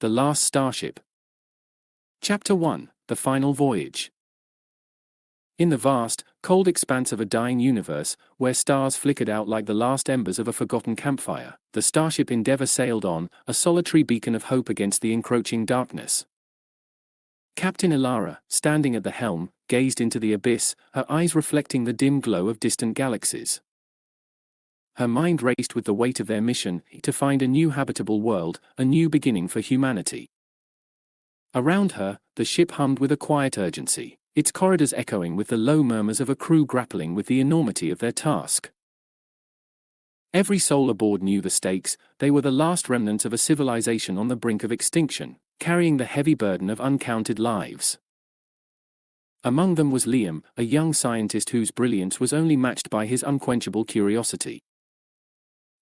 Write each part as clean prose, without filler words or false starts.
The Last Starship. Chapter 1, The Final Voyage. In the vast, cold expanse of a dying universe, where stars flickered out like the last embers of a forgotten campfire, the starship Endeavour sailed on, a solitary beacon of hope against the encroaching darkness. Captain Elara, standing at the helm, gazed into the abyss, her eyes reflecting the dim glow of distant galaxies. Her mind raced with the weight of their mission, to find a new habitable world, a new beginning for humanity. Around her, the ship hummed with a quiet urgency, its corridors echoing with the low murmurs of a crew grappling with the enormity of their task. Every soul aboard knew the stakes. They were the last remnants of a civilization on the brink of extinction, carrying the heavy burden of uncounted lives. Among them was Liam, a young scientist whose brilliance was only matched by his unquenchable curiosity.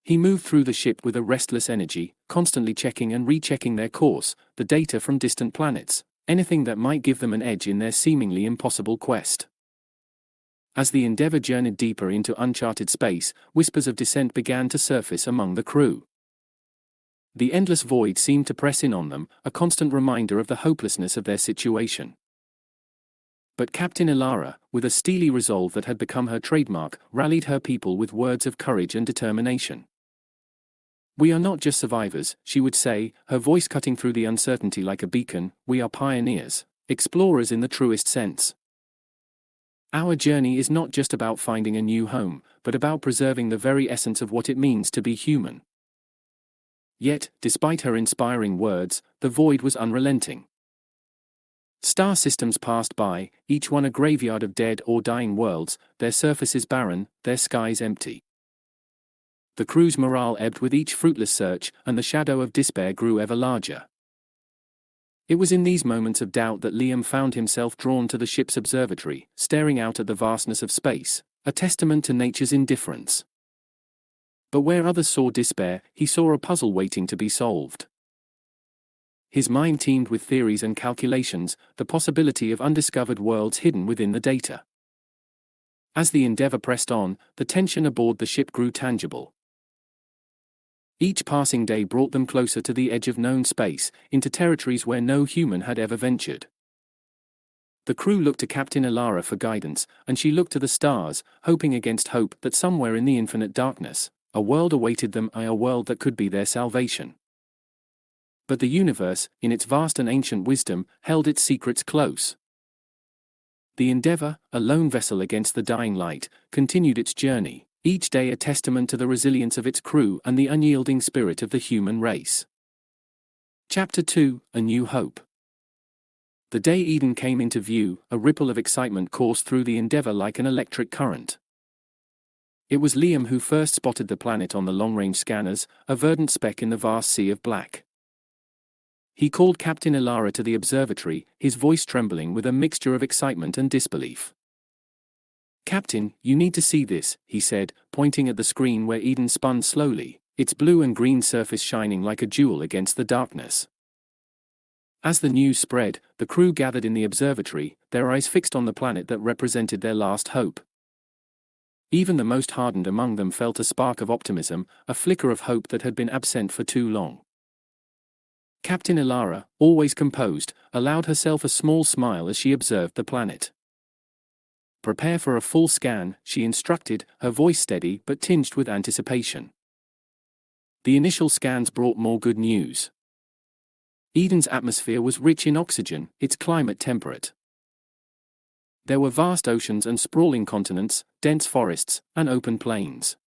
He moved through the ship with a restless energy, constantly checking and rechecking their course, the data from distant planets, anything that might give them an edge in their seemingly impossible quest. As the Endeavour journeyed deeper into uncharted space, whispers of dissent began to surface among the crew. The endless void seemed to press in on them, a constant reminder of the hopelessness of their situation. But Captain Elara, with a steely resolve that had become her trademark, rallied her people with words of courage and determination. "We are not just survivors," she would say, her voice cutting through the uncertainty like a beacon. "We are pioneers, explorers in the truest sense. Our journey is not just about finding a new home, but about preserving the very essence of what it means to be human." Yet, despite her inspiring words, the void was unrelenting. Star systems passed by, each one a graveyard of dead or dying worlds, their surfaces barren, their skies empty. The crew's morale ebbed with each fruitless search, and the shadow of despair grew ever larger. It was in these moments of doubt that Liam found himself drawn to the ship's observatory, staring out at the vastness of space, a testament to nature's indifference. But where others saw despair, he saw a puzzle waiting to be solved. His mind teemed with theories and calculations, the possibility of undiscovered worlds hidden within the data. As the Endeavour pressed on, the tension aboard the ship grew tangible. Each passing day brought them closer to the edge of known space, into territories where no human had ever ventured. The crew looked to Captain Elara for guidance, and she looked to the stars, hoping against hope that somewhere in the infinite darkness, a world awaited them, a world that could be their salvation. But the universe, in its vast and ancient wisdom, held its secrets close. The Endeavour, a lone vessel against the dying light, continued its journey, each day a testament to the resilience of its crew and the unyielding spirit of the human race. Chapter 2, A New Hope. The day Eden came into view, a ripple of excitement coursed through the Endeavour like an electric current. It was Liam who first spotted the planet on the long-range scanners, a verdant speck in the vast sea of black. He called Captain Elara to the observatory, his voice trembling with a mixture of excitement and disbelief. "Captain, you need to see this," he said, pointing at the screen where Eden spun slowly, its blue and green surface shining like a jewel against the darkness. As the news spread, the crew gathered in the observatory, their eyes fixed on the planet that represented their last hope. Even the most hardened among them felt a spark of optimism, a flicker of hope that had been absent for too long. Captain Elara, always composed, allowed herself a small smile as she observed the planet. "Prepare for a full scan," she instructed, her voice steady but tinged with anticipation. The initial scans brought more good news. Eden's atmosphere was rich in oxygen, its climate temperate. There were vast oceans and sprawling continents, dense forests, and open plains.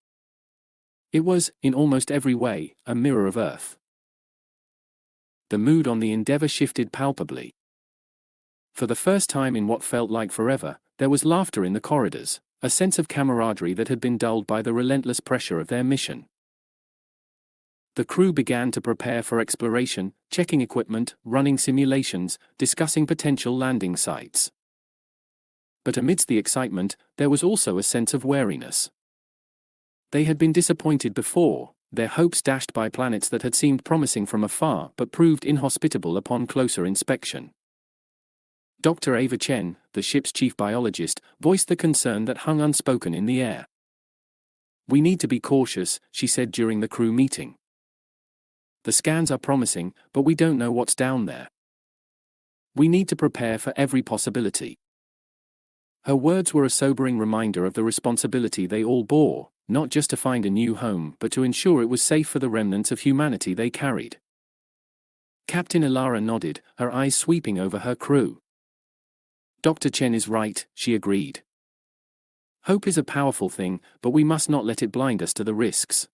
It was, in almost every way, a mirror of Earth. The mood on the Endeavour shifted palpably. For the first time in what felt like forever, there was laughter in the corridors, a sense of camaraderie that had been dulled by the relentless pressure of their mission. The crew began to prepare for exploration, checking equipment, running simulations, discussing potential landing sites. But amidst the excitement, there was also a sense of wariness. They had been disappointed before, their hopes dashed by planets that had seemed promising from afar but proved inhospitable upon closer inspection. Dr. Ava Chen, the ship's chief biologist, voiced the concern that hung unspoken in the air. "We need to be cautious," she said during the crew meeting. The scans are promising, but we don't know what's down there. We need to prepare for every possibility. Her words were a sobering reminder of the responsibility they all bore, not just to find a new home but to ensure it was safe for the remnants of humanity they carried. Captain Elara nodded, her eyes sweeping over her crew. Dr. Chen is right, she agreed. Hope is a powerful thing, but we must not let it blind us to the risks.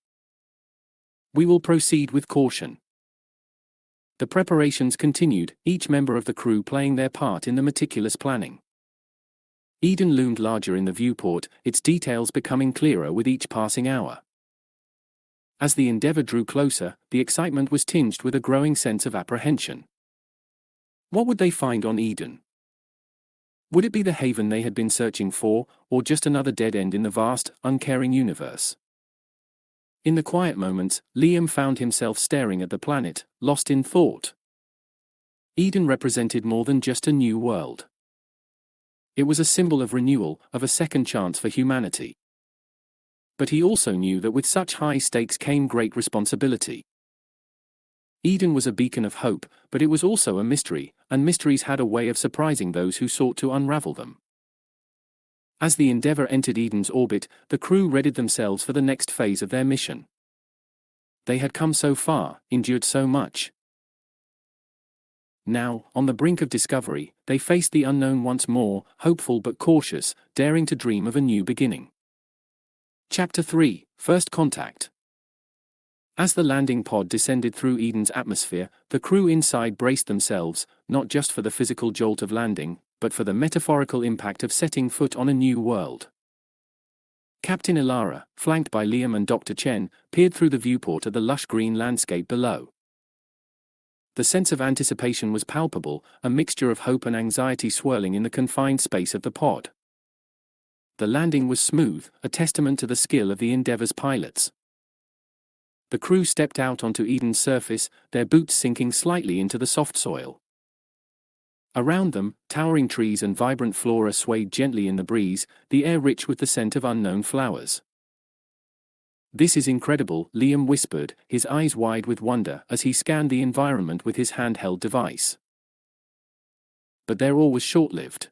We will proceed with caution. The preparations continued, each member of the crew playing their part in the meticulous planning. Eden loomed larger in the viewport, its details becoming clearer with each passing hour. As the Endeavour drew closer, the excitement was tinged with a growing sense of apprehension. What would they find on Eden? Would it be the haven they had been searching for, or just another dead end in the vast, uncaring universe? In the quiet moments, Liam found himself staring at the planet, lost in thought. Eden represented more than just a new world. It was a symbol of renewal, of a second chance for humanity. But he also knew that with such high stakes came great responsibility. Eden was a beacon of hope, but it was also a mystery, and mysteries had a way of surprising those who sought to unravel them. As the Endeavour entered Eden's orbit, the crew readied themselves for the next phase of their mission. They had come so far, endured so much. Now, on the brink of discovery, they faced the unknown once more, hopeful but cautious, daring to dream of a new beginning. Chapter 3: First Contact. As the landing pod descended through Eden's atmosphere, the crew inside braced themselves, not just for the physical jolt of landing, but for the metaphorical impact of setting foot on a new world. Captain Elara, flanked by Liam and Dr. Chen, peered through the viewport at the lush green landscape below. The sense of anticipation was palpable, a mixture of hope and anxiety swirling in the confined space of the pod. The landing was smooth, a testament to the skill of the Endeavour's pilots. The crew stepped out onto Eden's surface, their boots sinking slightly into the soft soil. Around them, towering trees and vibrant flora swayed gently in the breeze, the air rich with the scent of unknown flowers. "This is incredible," Liam whispered, his eyes wide with wonder as he scanned the environment with his handheld device. But their awe was short-lived.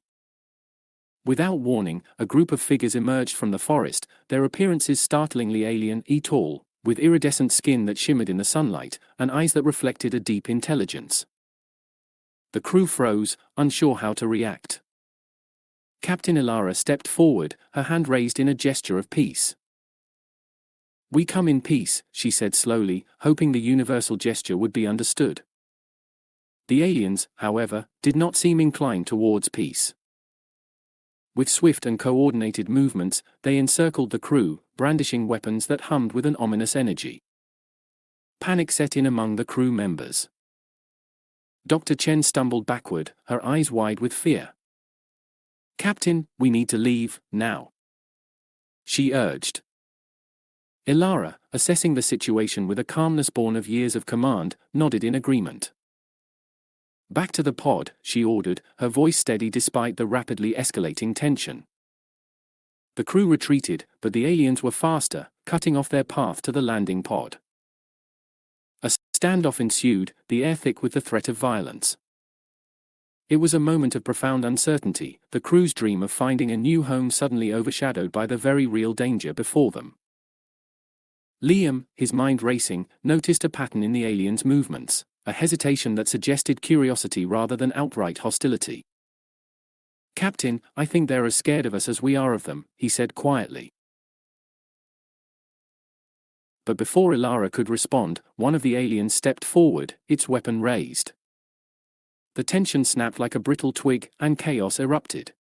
Without warning, a group of figures emerged from the forest, their appearances startlingly alien, tall, with iridescent skin that shimmered in the sunlight, and eyes that reflected a deep intelligence. The crew froze, unsure how to react. Captain Elara stepped forward, her hand raised in a gesture of peace. "We come in peace," she said slowly, hoping the universal gesture would be understood. The aliens, however, did not seem inclined towards peace. With swift and coordinated movements, they encircled the crew, brandishing weapons that hummed with an ominous energy. Panic set in among the crew members. Dr. Chen stumbled backward, her eyes wide with fear. "Captain, we need to leave, now," she urged. Elara, assessing the situation with a calmness born of years of command, nodded in agreement. "Back to the pod," she ordered, her voice steady despite the rapidly escalating tension. The crew retreated, but the aliens were faster, cutting off their path to the landing pod. A standoff ensued, the air thick with the threat of violence. It was a moment of profound uncertainty, the crew's dream of finding a new home suddenly overshadowed by the very real danger before them. Liam, his mind racing, noticed a pattern in the aliens' movements, a hesitation that suggested curiosity rather than outright hostility. "Captain, I think they're as scared of us as we are of them," he said quietly. But before Elara could respond, one of the aliens stepped forward, its weapon raised. The tension snapped like a brittle twig, and chaos erupted.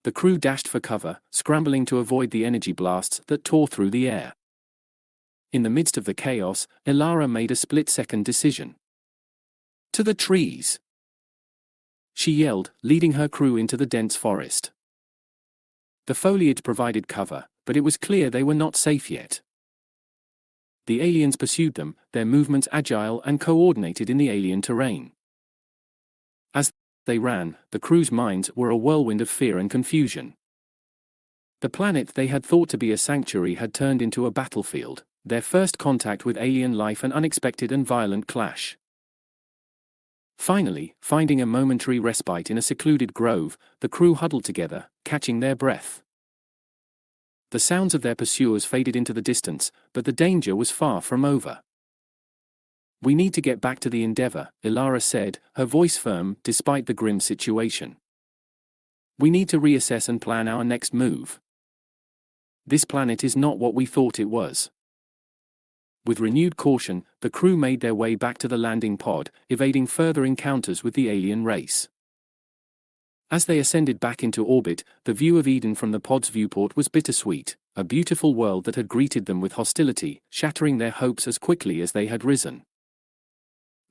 The crew dashed for cover, scrambling to avoid the energy blasts that tore through the air. In the midst of the chaos, Elara made a split-second decision. "To the trees!" she yelled, leading her crew into the dense forest. The foliage provided cover, but it was clear they were not safe yet. The aliens pursued them, their movements agile and coordinated in the alien terrain. As they ran, the crew's minds were a whirlwind of fear and confusion. The planet they had thought to be a sanctuary had turned into a battlefield, their first contact with alien life an unexpected and violent clash. Finally, finding a momentary respite in a secluded grove, the crew huddled together, catching their breath. The sounds of their pursuers faded into the distance, but the danger was far from over. "We need to get back to the Endeavour," Elara said, her voice firm despite the grim situation. "We need to reassess and plan our next move. This planet is not what we thought it was." With renewed caution, the crew made their way back to the landing pod, evading further encounters with the alien race. As they ascended back into orbit, the view of Eden from the pod's viewport was bittersweet, a beautiful world that had greeted them with hostility, shattering their hopes as quickly as they had risen.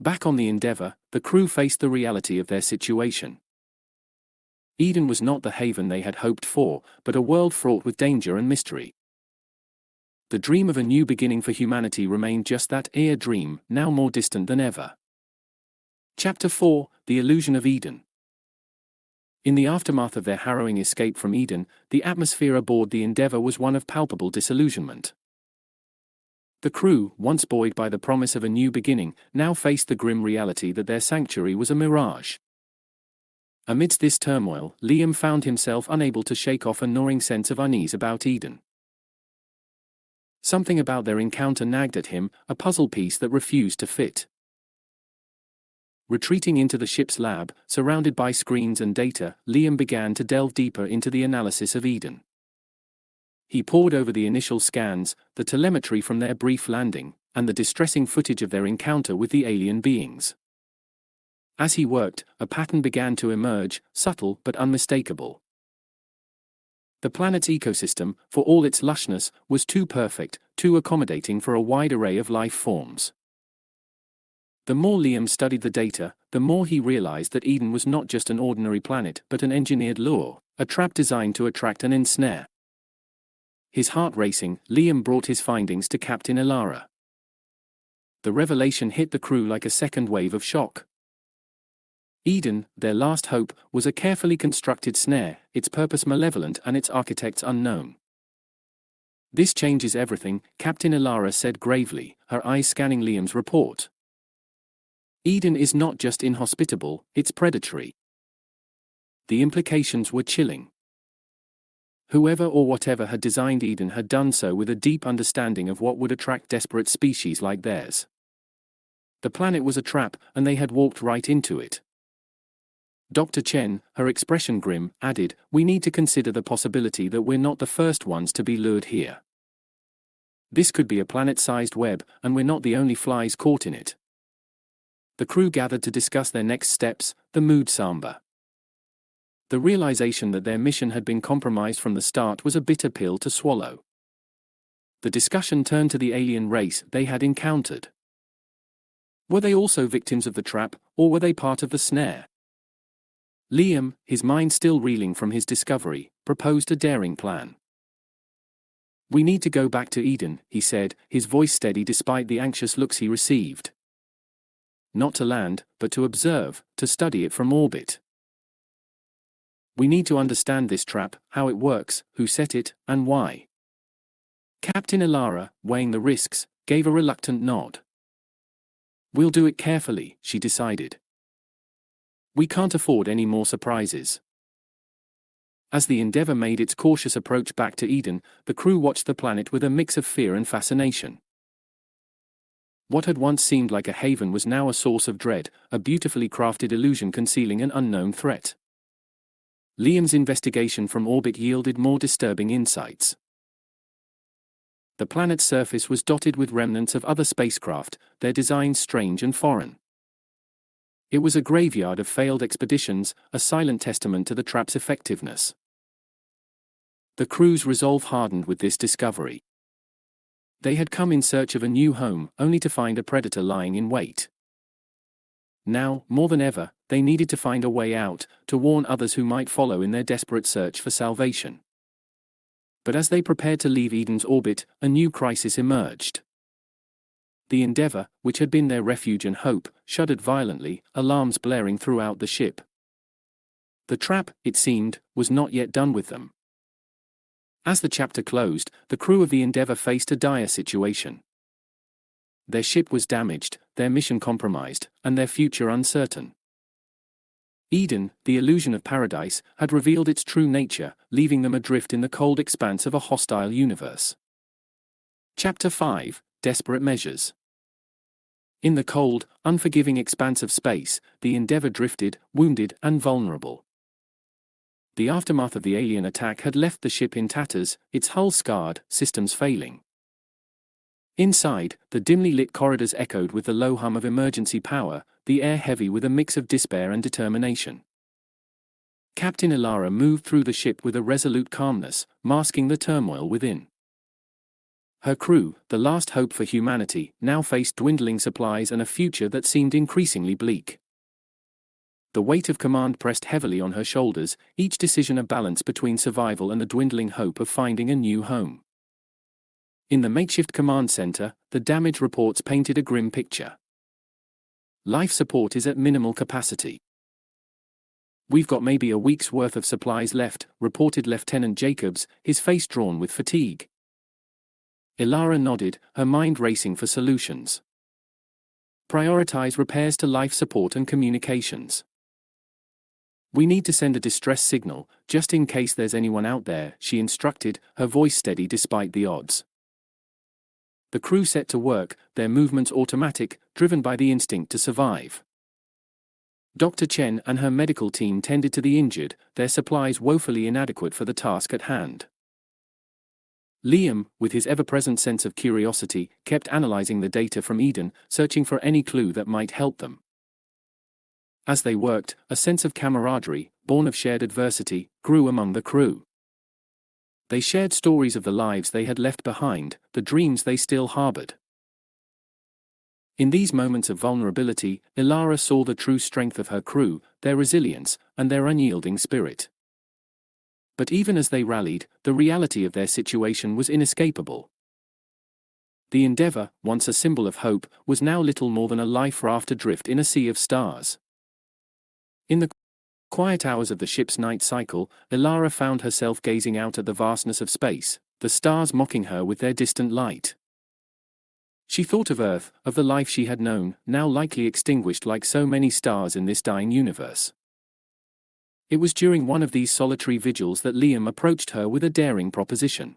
Back on the Endeavour, the crew faced the reality of their situation. Eden was not the haven they had hoped for, but a world fraught with danger and mystery. The dream of a new beginning for humanity remained just that, a dream, now more distant than ever. Chapter 4: The Illusion of Eden. In the aftermath of their harrowing escape from Eden, the atmosphere aboard the Endeavour was one of palpable disillusionment. The crew, once buoyed by the promise of a new beginning, now faced the grim reality that their sanctuary was a mirage. Amidst this turmoil, Liam found himself unable to shake off a gnawing sense of unease about Eden. Something about their encounter nagged at him, a puzzle piece that refused to fit. Retreating into the ship's lab, surrounded by screens and data, Liam began to delve deeper into the analysis of Eden. He pored over the initial scans, the telemetry from their brief landing, and the distressing footage of their encounter with the alien beings. As he worked, a pattern began to emerge, subtle but unmistakable. The planet's ecosystem, for all its lushness, was too perfect, too accommodating for a wide array of life forms. The more Liam studied the data, the more he realized that Eden was not just an ordinary planet but an engineered lure, a trap designed to attract and ensnare. His heart racing, Liam brought his findings to Captain Elara. The revelation hit the crew like a second wave of shock. Eden, their last hope, was a carefully constructed snare, its purpose malevolent and its architects unknown. "This changes everything," Captain Elara said gravely, her eyes scanning Liam's report. "Eden is not just inhospitable, it's predatory." The implications were chilling. Whoever or whatever had designed Eden had done so with a deep understanding of what would attract desperate species like theirs. The planet was a trap, and they had walked right into it. Dr. Chen, her expression grim, added, "We need to consider the possibility that we're not the first ones to be lured here. This could be a planet-sized web, and we're not the only flies caught in it." The crew gathered to discuss their next steps, the mood somber. The realization that their mission had been compromised from the start was a bitter pill to swallow. The discussion turned to the alien race they had encountered. Were they also victims of the trap, or were they part of the snare? Liam, his mind still reeling from his discovery, proposed a daring plan. "We need to go back to Eden," he said, his voice steady despite the anxious looks he received. "Not to land, but to observe, to study it from orbit. We need to understand this trap, how it works, who set it, and why." Captain Elara, weighing the risks, gave a reluctant nod. "We'll do it carefully," she decided. "We can't afford any more surprises." As the Endeavour made its cautious approach back to Eden, the crew watched the planet with a mix of fear and fascination. What had once seemed like a haven was now a source of dread, a beautifully crafted illusion concealing an unknown threat. Liam's investigation from orbit yielded more disturbing insights. The planet's surface was dotted with remnants of other spacecraft, their designs strange and foreign. It was a graveyard of failed expeditions, a silent testament to the trap's effectiveness. The crew's resolve hardened with this discovery. They had come in search of a new home, only to find a predator lying in wait. Now, more than ever, they needed to find a way out, to warn others who might follow in their desperate search for salvation. But as they prepared to leave Eden's orbit, a new crisis emerged. The Endeavour, which had been their refuge and hope, shuddered violently, alarms blaring throughout the ship. The trap, it seemed, was not yet done with them. As the chapter closed, the crew of the Endeavour faced a dire situation. Their ship was damaged, their mission compromised, and their future uncertain. Eden, the illusion of paradise, had revealed its true nature, leaving them adrift in the cold expanse of a hostile universe. Chapter 5: Desperate Measures. In the cold, unforgiving expanse of space, the Endeavour drifted, wounded and vulnerable. The aftermath of the alien attack had left the ship in tatters, its hull scarred, systems failing. Inside, the dimly lit corridors echoed with the low hum of emergency power, the air heavy with a mix of despair and determination. Captain Elara moved through the ship with a resolute calmness, masking the turmoil within. Her crew, the last hope for humanity, now faced dwindling supplies and a future that seemed increasingly bleak. The weight of command pressed heavily on her shoulders, each decision a balance between survival and the dwindling hope of finding a new home. In the makeshift command center, the damage reports painted a grim picture. Life support is at minimal capacity. "We've got maybe a week's worth of supplies left," reported Lieutenant Jacobs, his face drawn with fatigue. Elara nodded, her mind racing for solutions. "Prioritize repairs to life support and communications. We need to send a distress signal, just in case there's anyone out there," she instructed, her voice steady despite the odds. The crew set to work, their movements automatic, driven by the instinct to survive. Dr. Chen and her medical team tended to the injured, their supplies woefully inadequate for the task at hand. Liam, with his ever-present sense of curiosity, kept analyzing the data from Eden, searching for any clue that might help them. As they worked, a sense of camaraderie, born of shared adversity, grew among the crew. They shared stories of the lives they had left behind, the dreams they still harbored. In these moments of vulnerability, Elara saw the true strength of her crew, their resilience, and their unyielding spirit. But even as they rallied, the reality of their situation was inescapable. The Endeavour, once a symbol of hope, was now little more than a life raft adrift in a sea of stars. In the quiet hours of the ship's night cycle, Elara found herself gazing out at the vastness of space, the stars mocking her with their distant light. She thought of Earth, of the life she had known, now likely extinguished like so many stars in this dying universe. It was during one of these solitary vigils that Liam approached her with a daring proposition.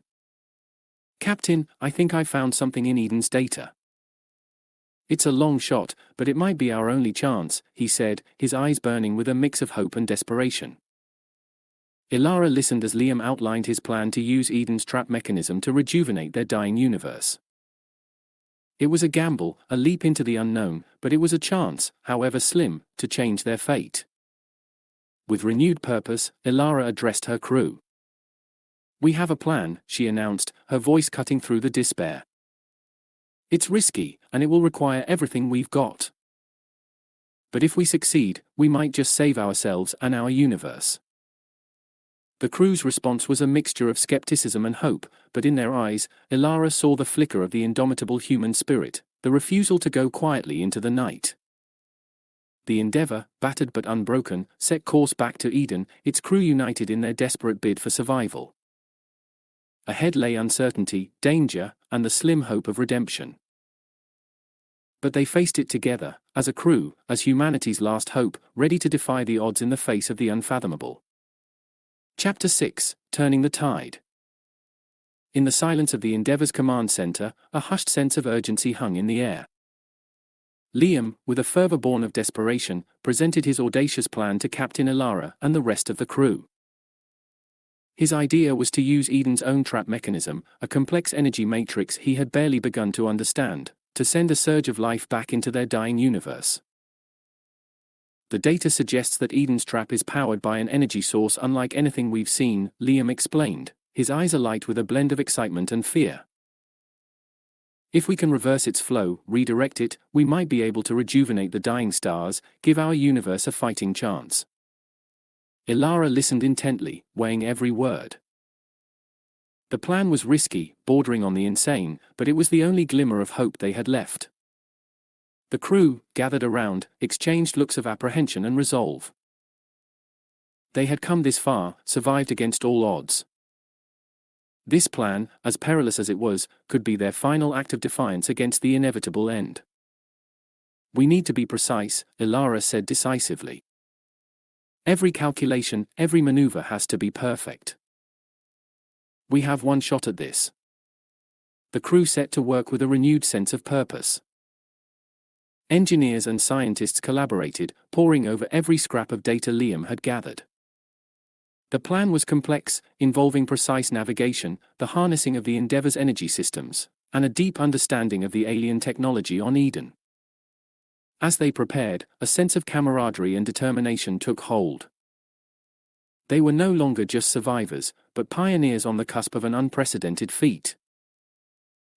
"Captain, I think I found something in Eden's data. It's a long shot, but it might be our only chance," he said, his eyes burning with a mix of hope and desperation. Elara listened as Liam outlined his plan to use Eden's trap mechanism to rejuvenate their dying universe. It was a gamble, a leap into the unknown, but it was a chance, however slim, to change their fate. With renewed purpose, Elara addressed her crew. "We have a plan," she announced, her voice cutting through the despair. "It's risky, and it will require everything we've got. But if we succeed, we might just save ourselves and our universe." The crew's response was a mixture of skepticism and hope, but in their eyes, Elara saw the flicker of the indomitable human spirit, the refusal to go quietly into the night. The Endeavour, battered but unbroken, set course back to Eden, its crew united in their desperate bid for survival. Ahead lay uncertainty, danger, and the slim hope of redemption. But they faced it together, as a crew, as humanity's last hope, ready to defy the odds in the face of the unfathomable. Chapter 6: Turning the Tide. In the silence of the Endeavour's command center, a hushed sense of urgency hung in the air. Liam, with a fervor born of desperation, presented his audacious plan to Captain Elara and the rest of the crew. His idea was to use Eden's own trap mechanism, a complex energy matrix he had barely begun to understand, to send a surge of life back into their dying universe. "The data suggests that Eden's trap is powered by an energy source unlike anything we've seen," Liam explained, his eyes alight with a blend of excitement and fear. "If we can reverse its flow, redirect it, we might be able to rejuvenate the dying stars, give our universe a fighting chance." Elara listened intently, weighing every word. The plan was risky, bordering on the insane, but it was the only glimmer of hope they had left. The crew, gathered around, exchanged looks of apprehension and resolve. They had come this far, survived against all odds. This plan, as perilous as it was, could be their final act of defiance against the inevitable end. "We need to be precise," Elara said decisively. "Every calculation, every maneuver has to be perfect. We have one shot at this." The crew set to work with a renewed sense of purpose. Engineers and scientists collaborated, poring over every scrap of data Liam had gathered. The plan was complex, involving precise navigation, the harnessing of the Endeavour's energy systems, and a deep understanding of the alien technology on Eden. As they prepared, a sense of camaraderie and determination took hold. They were no longer just survivors, but pioneers on the cusp of an unprecedented feat.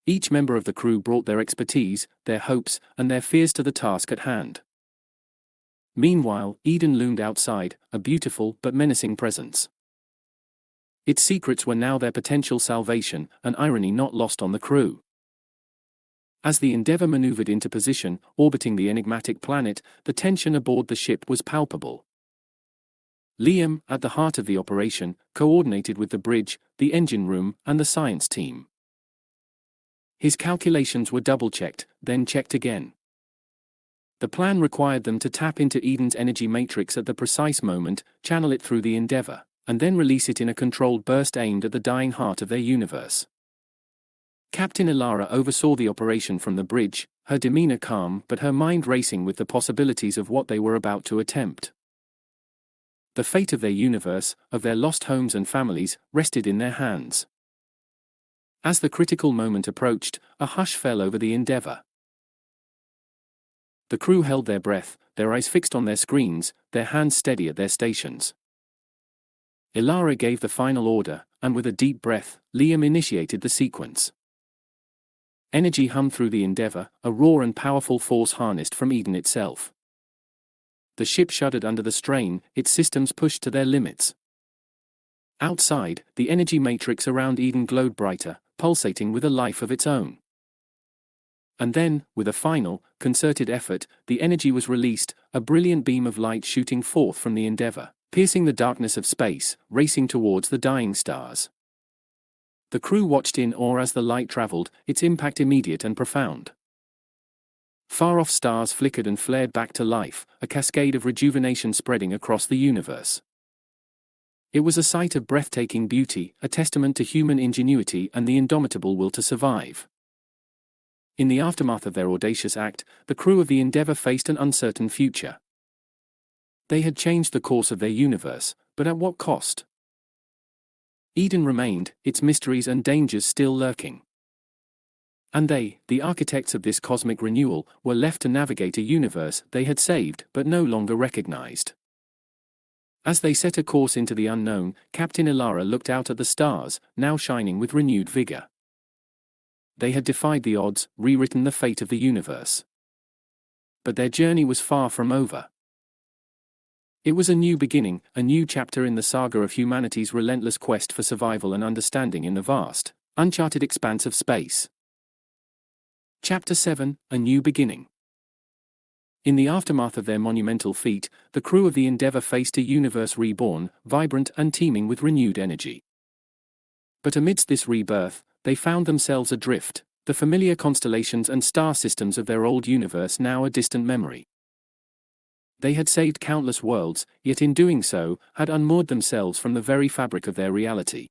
Each member of the crew brought their expertise, their hopes, and their fears to the task at hand. Meanwhile, Eden loomed outside, a beautiful but menacing presence. Its secrets were now their potential salvation, an irony not lost on the crew. As the Endeavour maneuvered into position, orbiting the enigmatic planet, the tension aboard the ship was palpable. Liam, at the heart of the operation, coordinated with the bridge, the engine room, and the science team. His calculations were double-checked, then checked again. The plan required them to tap into Eden's energy matrix at the precise moment, channel it through the Endeavour, and then release it in a controlled burst aimed at the dying heart of their universe. Captain Elara oversaw the operation from the bridge, her demeanor calm but her mind racing with the possibilities of what they were about to attempt. The fate of their universe, of their lost homes and families, rested in their hands. As the critical moment approached, a hush fell over the Endeavour. The crew held their breath, their eyes fixed on their screens, their hands steady at their stations. Elara gave the final order, and with a deep breath, Liam initiated the sequence. Energy hummed through the Endeavour, a raw and powerful force harnessed from Eden itself. The ship shuddered under the strain, its systems pushed to their limits. Outside, the energy matrix around Eden glowed brighter, pulsating with a life of its own. And then, with a final, concerted effort, the energy was released, a brilliant beam of light shooting forth from the Endeavour, piercing the darkness of space, racing towards the dying stars. The crew watched in awe as the light travelled, its impact immediate and profound. Far-off stars flickered and flared back to life, a cascade of rejuvenation spreading across the universe. It was a sight of breathtaking beauty, a testament to human ingenuity and the indomitable will to survive. In the aftermath of their audacious act, the crew of the Endeavour faced an uncertain future. They had changed the course of their universe, but at what cost? Eden remained, its mysteries and dangers still lurking. And they, the architects of this cosmic renewal, were left to navigate a universe they had saved but no longer recognized. As they set a course into the unknown, Captain Elara looked out at the stars, now shining with renewed vigor. They had defied the odds, rewritten the fate of the universe. But their journey was far from over. It was a new beginning, a new chapter in the saga of humanity's relentless quest for survival and understanding in the vast, uncharted expanse of space. Chapter 7, A New Beginning. In the aftermath of their monumental feat, the crew of the Endeavour faced a universe reborn, vibrant and teeming with renewed energy. But amidst this rebirth, they found themselves adrift, the familiar constellations and star systems of their old universe now a distant memory. They had saved countless worlds, yet in doing so, had unmoored themselves from the very fabric of their reality.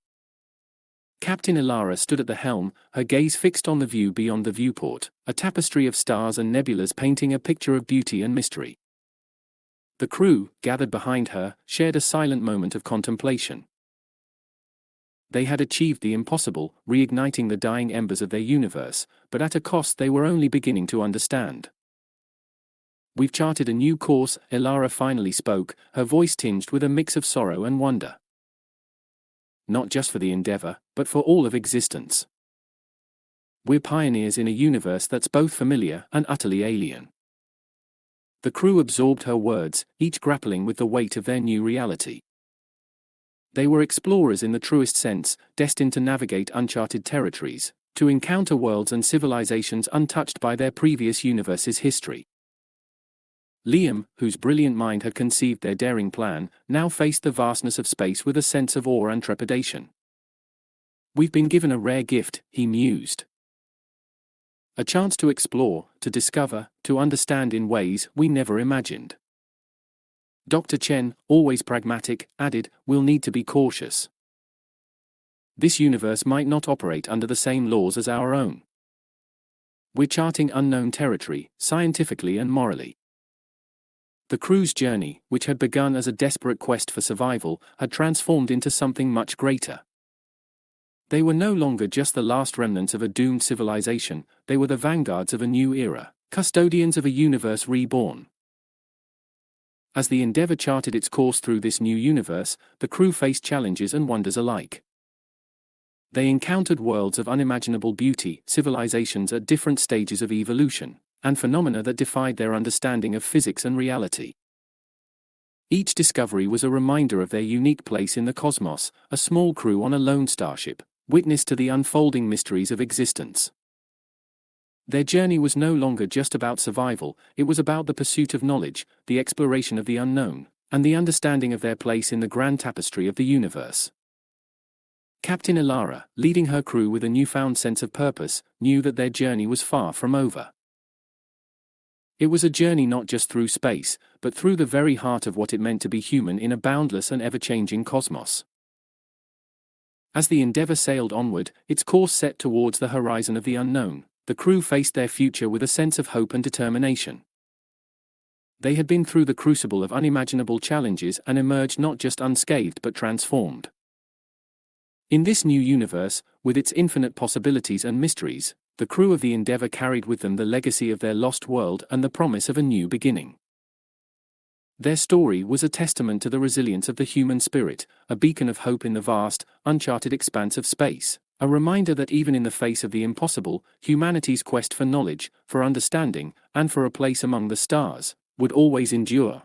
Captain Elara stood at the helm, her gaze fixed on the view beyond the viewport, a tapestry of stars and nebulas painting a picture of beauty and mystery. The crew, gathered behind her, shared a silent moment of contemplation. They had achieved the impossible, reigniting the dying embers of their universe, but at a cost they were only beginning to understand. "We've charted a new course," Elara finally spoke, her voice tinged with a mix of sorrow and wonder. "Not just for the Endeavour, but for all of existence. We're pioneers in a universe that's both familiar and utterly alien." The crew absorbed her words, each grappling with the weight of their new reality. They were explorers in the truest sense, destined to navigate uncharted territories, to encounter worlds and civilizations untouched by their previous universe's history. Liam, whose brilliant mind had conceived their daring plan, now faced the vastness of space with a sense of awe and trepidation. "We've been given a rare gift," he mused. "A chance to explore, to discover, to understand in ways we never imagined." Dr. Chen, always pragmatic, added, "We'll need to be cautious. This universe might not operate under the same laws as our own. We're charting unknown territory, scientifically and morally." The crew's journey, which had begun as a desperate quest for survival, had transformed into something much greater. They were no longer just the last remnants of a doomed civilization, they were the vanguards of a new era, custodians of a universe reborn. As the Endeavour charted its course through this new universe, the crew faced challenges and wonders alike. They encountered worlds of unimaginable beauty, civilizations at different stages of evolution, and phenomena that defied their understanding of physics and reality. Each discovery was a reminder of their unique place in the cosmos, a small crew on a lone starship, witness to the unfolding mysteries of existence. Their journey was no longer just about survival, it was about the pursuit of knowledge, the exploration of the unknown, and the understanding of their place in the grand tapestry of the universe. Captain Elara, leading her crew with a newfound sense of purpose, knew that their journey was far from over. It was a journey not just through space, but through the very heart of what it meant to be human in a boundless and ever-changing cosmos. As the Endeavour sailed onward, its course set towards the horizon of the unknown, the crew faced their future with a sense of hope and determination. They had been through the crucible of unimaginable challenges and emerged not just unscathed but transformed. In this new universe, with its infinite possibilities and mysteries, the crew of the Endeavour carried with them the legacy of their lost world and the promise of a new beginning. Their story was a testament to the resilience of the human spirit, a beacon of hope in the vast, uncharted expanse of space, a reminder that even in the face of the impossible, humanity's quest for knowledge, for understanding, and for a place among the stars, would always endure.